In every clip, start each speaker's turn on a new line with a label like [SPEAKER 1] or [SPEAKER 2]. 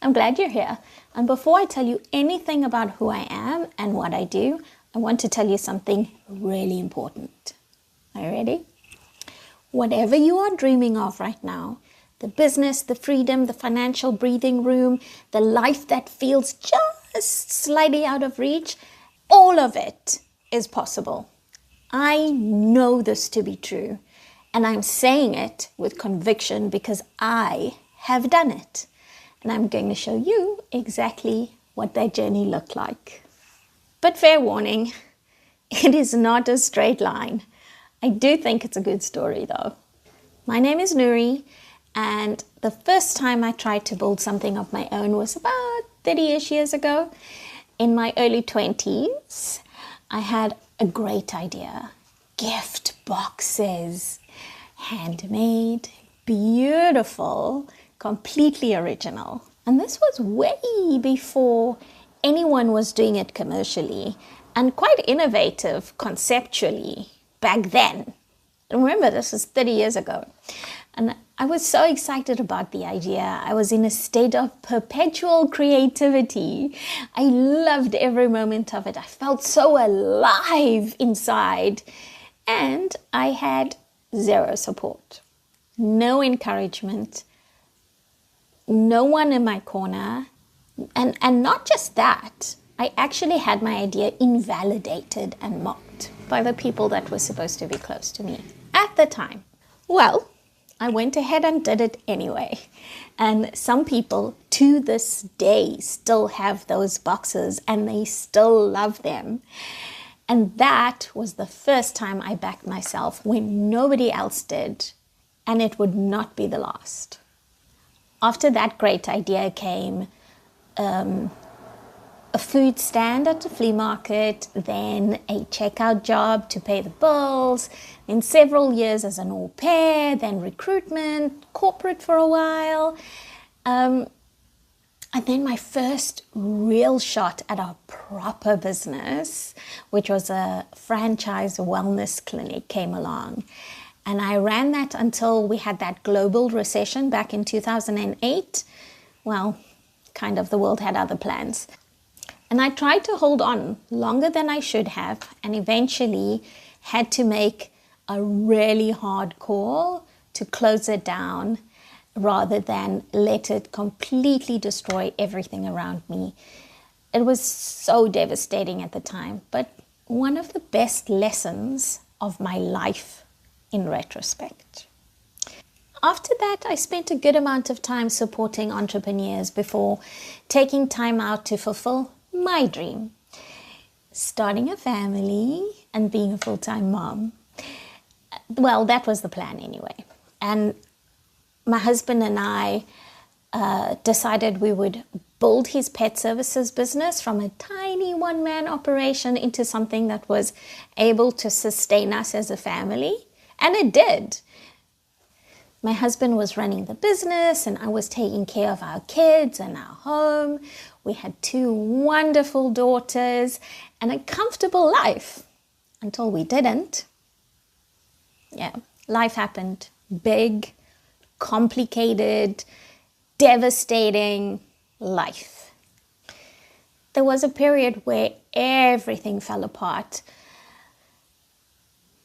[SPEAKER 1] I'm glad you're here. And before I tell you anything about who I am and what I do, I want to tell you something really important. Are you ready? Whatever you are dreaming of right now, the business, the freedom, the financial breathing room, the life that feels just slightly out of reach, all of it is possible. I know this to be true, and I'm saying it with conviction because I have done it. And I'm going to show you exactly what that journey looked like. But fair warning, it is not a straight line. I do think it's a good story though. My name is Nuri, and the first time I tried to build something of my own was about 30-ish years ago. In my early 20s, I had a great idea. Gift boxes, handmade, beautiful, completely original. And this was way before anyone was doing it commercially, and quite innovative conceptually back then. And remember, this was 30 years ago. And I was so excited about the idea. I was in a state of perpetual creativity. I loved every moment of it. I felt so alive inside. And I had zero support, no encouragement, no one in my corner. And not just that, I actually had my idea invalidated and mocked by the people that were supposed to be close to me at the time. Well, I went ahead and did it anyway. And some people to this day still have those boxes and they still love them. And that was the first time I backed myself when nobody else did, and it would not be the last. After that great idea came a food stand at the flea market, then a checkout job to pay the bills, then several years as an au pair, then recruitment, corporate for a while, and then my first real shot at a proper business, which was a franchise wellness clinic, came along. And I ran that until we had that global recession back in 2008. Well, kind of, the world had other plans. And I tried to hold on longer than I should have, and eventually had to make a really hard call to close it down rather than let it completely destroy everything around me. It was so devastating at the time, but one of the best lessons of my life in retrospect. After that, I spent a good amount of time supporting entrepreneurs before taking time out to fulfill my dream, starting a family and being a full-time mom. Well, that was the plan anyway. And my husband and I decided we would build his pet services business from a tiny one-man operation into something that was able to sustain us as a family. And it did. My husband was running the business and I was taking care of our kids and our home. We had 2 wonderful daughters and a comfortable life until we didn't. Yeah, life happened. Big, complicated, devastating life. There was a period where everything fell apart,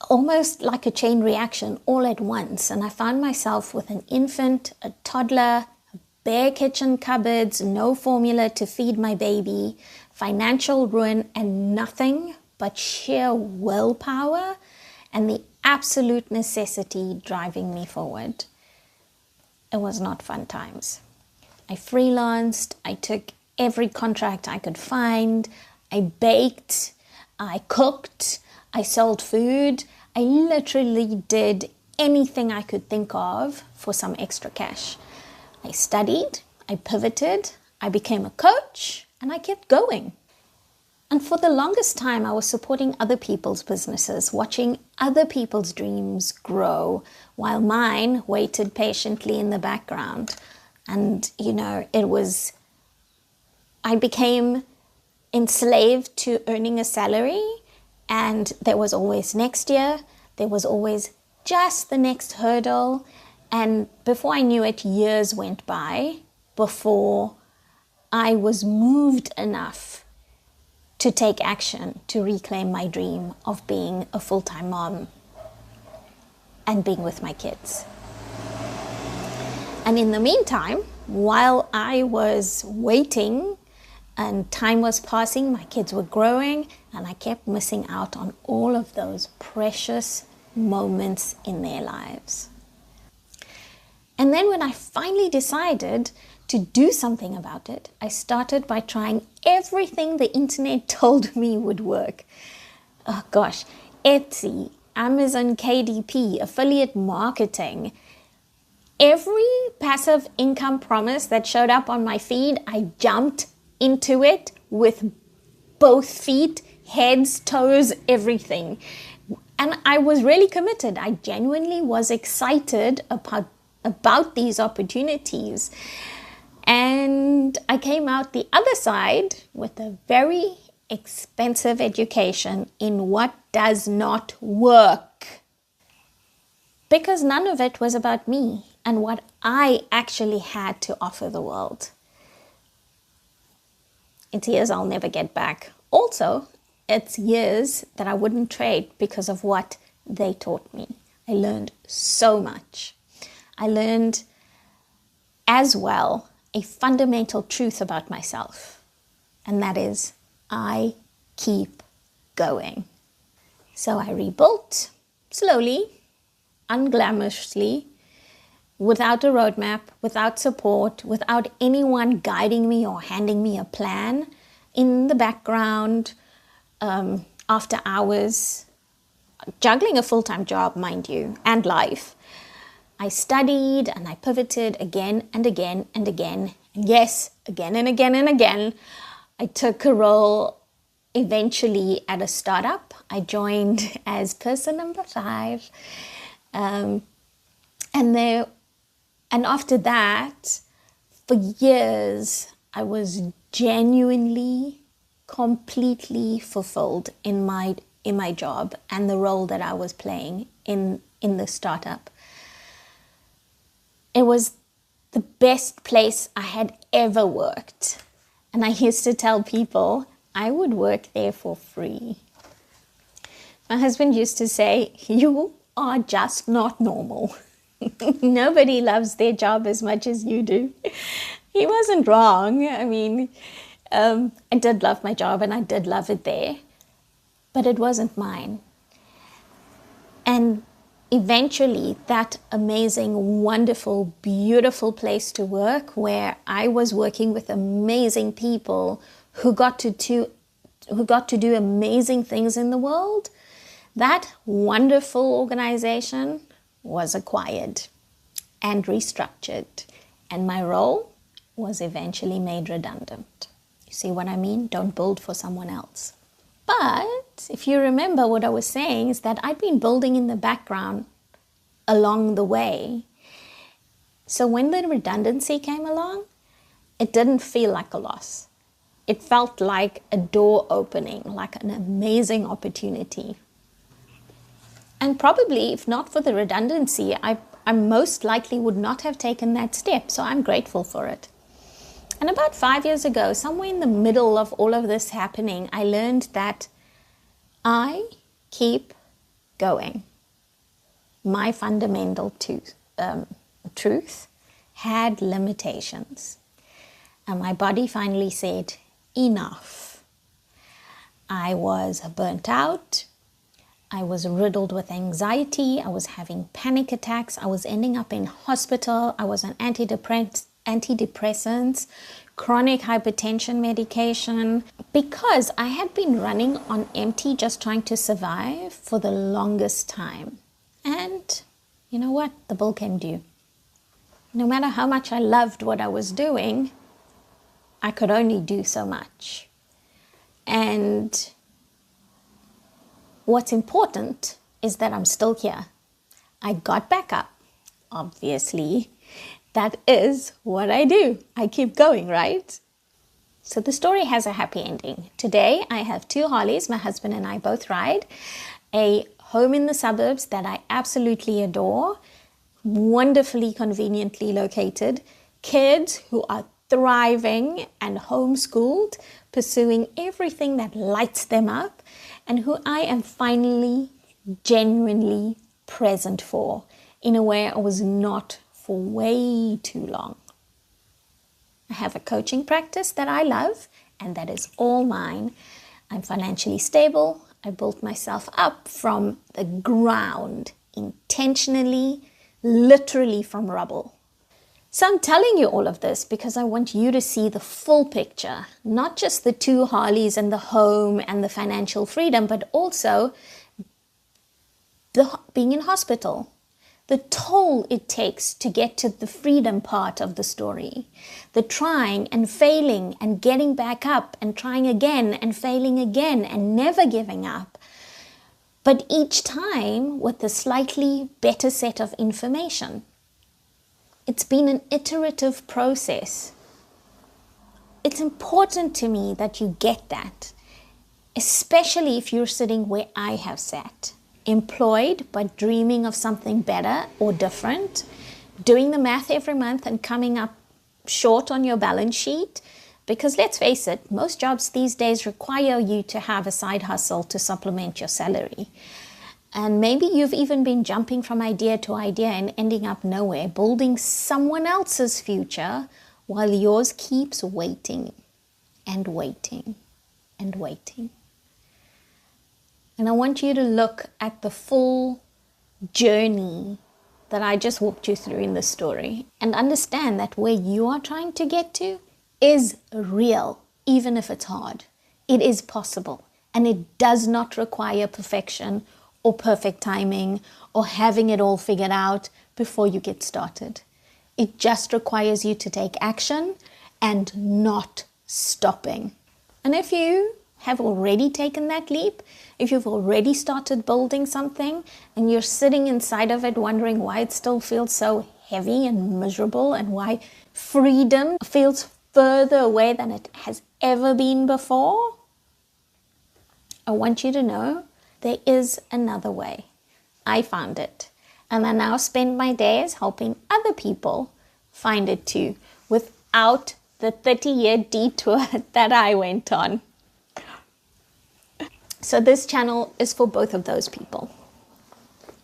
[SPEAKER 1] almost like a chain reaction all at once. And I found myself with an infant, a toddler, bare kitchen cupboards, no formula to feed my baby, financial ruin, and nothing but sheer willpower and the absolute necessity driving me forward. It was not fun times. I freelanced, I took every contract I could find, I baked, I cooked, I sold food. I literally did anything I could think of for some extra cash. I studied, I pivoted, I became a coach, and I kept going. And for the longest time, I was supporting other people's businesses, watching other people's dreams grow, while mine waited patiently in the background. And, I became enslaved to earning a salary, and there was always next year, there was always just the next hurdle. And before I knew it, years went by before I was moved enough to take action to reclaim my dream of being a full-time mom and being with my kids. And in the meantime, while I was waiting and time was passing, my kids were growing, and I kept missing out on all of those precious moments in their lives. And then when I finally decided to do something about it, I started by trying everything the internet told me would work. Oh gosh, Etsy, Amazon KDP, affiliate marketing. Every passive income promise that showed up on my feed, I jumped into it with both feet, heads, toes, everything. And I was really committed. I genuinely was excited about these opportunities. And I came out the other side with a very expensive education in what does not work. Because none of it was about me and what I actually had to offer the world. It's years I'll never get back. Also, it's years that I wouldn't trade because of what they taught me. I learned so much. I learned as well a fundamental truth about myself, and that is I keep going. So I rebuilt slowly, unglamorously, without a roadmap, without support, without anyone guiding me or handing me a plan, in the background, after hours, juggling a full-time job, mind you, and life. I studied and I pivoted again and again and again. And yes, again and again and again. I took a role eventually at a startup. I joined as person number 5. And after that, for years, I was genuinely, completely fulfilled in my job and the role that I was playing in the startup. It was the best place I had ever worked. And I used to tell people I would work there for free. My husband used to say, "You are just not normal." Nobody loves their job as much as you do. He wasn't wrong. I mean, I did love my job and I did love it there, but it wasn't mine. And eventually that amazing, wonderful, beautiful place to work, where I was working with amazing people who got to do amazing things in the world, that wonderful organization was acquired and restructured, and my role was eventually made redundant. You see what I mean? Don't build for someone else. But if you remember, what I was saying is that I'd been building in the background along the way. So when the redundancy came along, it didn't feel like a loss. It felt like a door opening, like an amazing opportunity. And probably, if not for the redundancy, I most likely would not have taken that step. So I'm grateful for it. And about 5 years ago, somewhere in the middle of all of this happening, I learned that I keep going. My fundamental truth had limitations. And my body finally said, enough. I was burnt out. I was riddled with anxiety. I was having panic attacks. I was ending up in hospital. I was on antidepressants, chronic hypertension medication, because I had been running on empty, just trying to survive for the longest time. And you know what? The bill came due. No matter how much I loved what I was doing, I could only do so much. And what's important is that I'm still here. I got back up, obviously. That is what I do. I keep going, right? So the story has a happy ending. Today, I have 2 Harleys. My husband and I both ride. A home in the suburbs that I absolutely adore. Wonderfully conveniently located. Kids who are thriving and homeschooled, pursuing everything that lights them up, and who I am finally genuinely present for in a way I was not for way too long. I have a coaching practice that I love, and that is all mine. I'm financially stable. I built myself up from the ground, intentionally, literally from rubble. So I'm telling you all of this because I want you to see the full picture, not just the 2 Harleys and the home and the financial freedom, but also being in hospital, the toll it takes to get to the freedom part of the story, the trying and failing and getting back up and trying again and failing again and never giving up, but each time with a slightly better set of information. It's been an iterative process. It's important to me that you get that, especially if you're sitting where I have sat. Employed but dreaming of something better or different, doing the math every month and coming up short on your balance sheet, because let's face it, most jobs these days require you to have a side hustle to supplement your salary. And maybe you've even been jumping from idea to idea and ending up nowhere, building someone else's future while yours keeps waiting and waiting and waiting. And I want you to look at the full journey that I just walked you through in this story and understand that where you are trying to get to is real, even if it's hard. It is possible, and it does not require perfection or perfect timing or having it all figured out before you get started. It just requires you to take action and not stopping. And if you have already taken that leap, if you've already started building something and you're sitting inside of it wondering why it still feels so heavy and miserable and why freedom feels further away than it has ever been before, I want you to know there is another way. I found it, and I now spend my days helping other people find it too, without the 30-year detour that I went on. So this channel is for both of those people,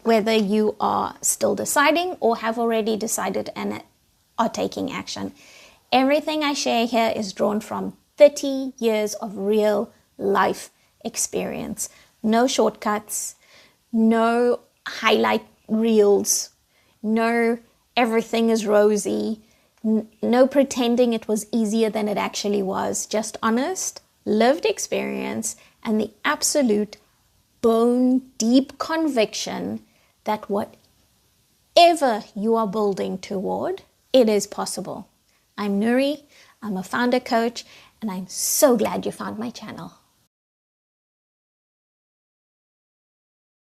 [SPEAKER 1] whether you are still deciding or have already decided and are taking action. Everything I share here is drawn from 30 years of real life experience. No shortcuts, no highlight reels, no everything is rosy, no pretending it was easier than it actually was. Just honest, lived experience and the absolute bone deep conviction that whatever you are building toward, it is possible. I'm Nuri, I'm a founder coach, and I'm so glad you found my channel.